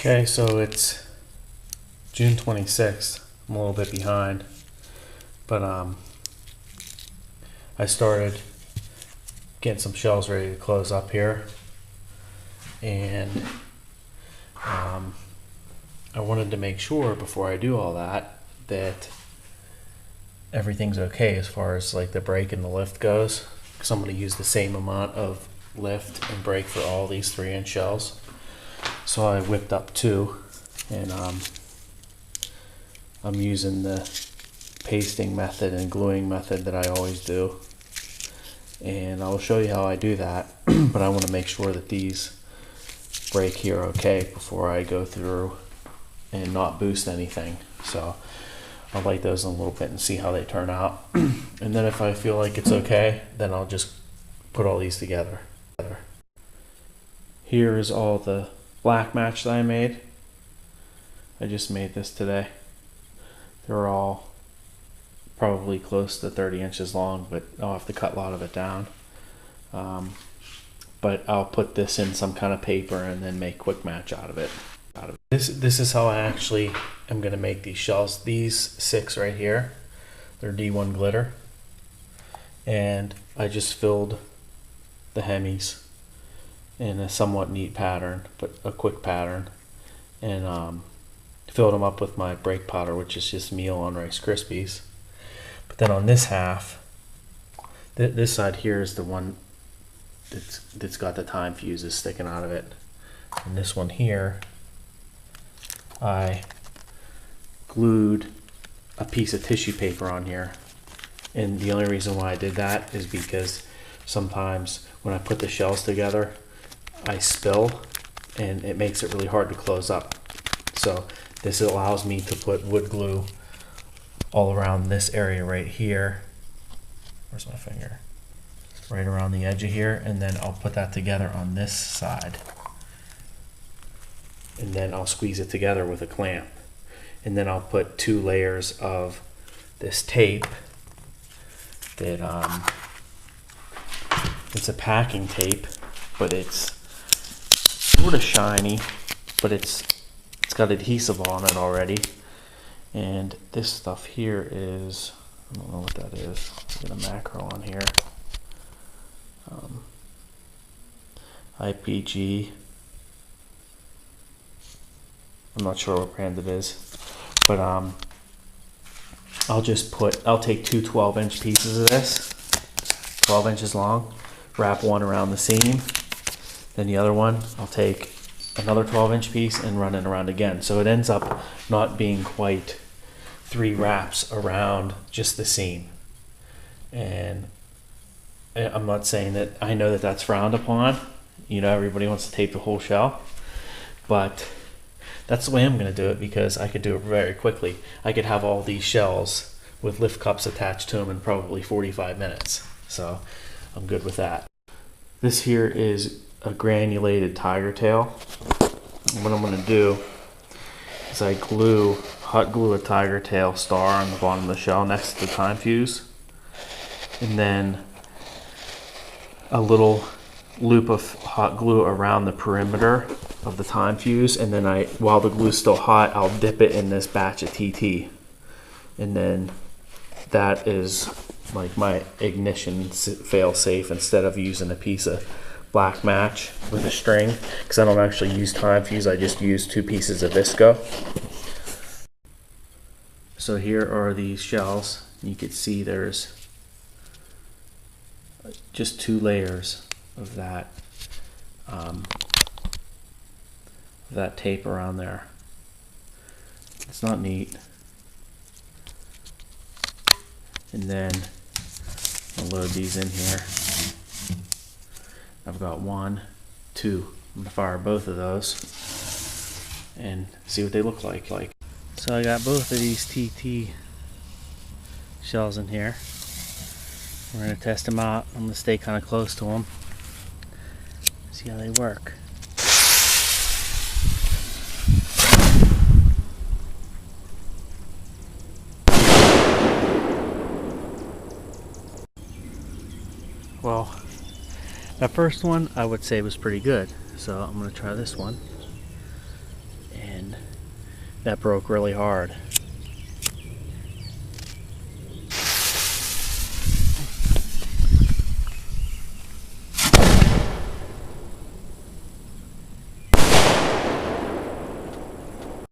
Okay, so it's June 26th. I'm a little bit behind, but I started getting some shelves ready to close up here, and I wanted to make sure before I do all that everything's okay as far as like the brake and the lift goes. Because I'm going to use the same amount of lift and brake for all these 3-inch shelves. So I whipped up 2, and I'm using the pasting method and gluing method that I always do, and I'll show you how I do that. But I want to make sure that these break here okay before I go through and not boost anything. So I'll light those in a little bit and see how they turn out. And then if I feel like it's okay, then I'll just put all these together. Here is all the black match that I made. I just made this today. They're all probably close to 30 inches long, but I'll have to cut a lot of it down. But I'll put this in some kind of paper and then make quick match out of it. This is how I actually am going to make these shells. These 6 right here, they're D1 glitter, and I just filled the hemis in a somewhat neat pattern, but a quick pattern, and filled them up with my brake powder, which is just meal on Rice Krispies. But then on this half, this side here is the one that's got the time fuses sticking out of it, and this one here, I glued a piece of tissue paper on here. And the only reason why I did that is because sometimes when I put the shells together, I spill, and it makes it really hard to close up. So this allows me to put wood glue all around this area right here. Where's my finger? Right around the edge of here, and then I'll put that together on this side. And then I'll squeeze it together with a clamp. And then I'll put 2 layers of this tape that it's a packing tape, but it's sort of shiny, but it's got adhesive on it already. And this stuff here is, I don't know what that is. Get a macro on here. IPG. I'm not sure what brand it is, but I'll take 2 12-inch pieces of this, 12 inches long, wrap one around the seam, then the other one I'll take another 12-inch piece and run it around again. So it ends up not being quite 3 wraps around just the seam. And I'm not saying that I know that that's frowned upon. You know, everybody wants to tape the whole shell, but that's the way I'm going to do it, because I could do it very quickly. I could have all these shells with lift cups attached to them in probably 45 minutes. So I'm good with that. This here is a granulated tiger tail. And what I'm going to do is I hot glue a tiger tail star on the bottom of the shell next to the time fuse, and then a little loop of hot glue around the perimeter of the time fuse, and then while the glue's still hot, I'll dip it in this batch of TT, and then that is like my ignition fail safe instead of using a piece of black match with a string, because I don't actually use time fuse. I just use 2 pieces of Visco. So here are these shells. You can see there's just 2 layers of that tape around there. It's not neat. And then I'll load these in here. I've got 1, 2. I'm gonna fire both of those and see what they look like. So I got both of these TT shells in here. We're going to test them out. I'm going to stay kind of close to them, see how they work. Well, that first one I would say was pretty good, so I'm going to try this one. and that broke really hard.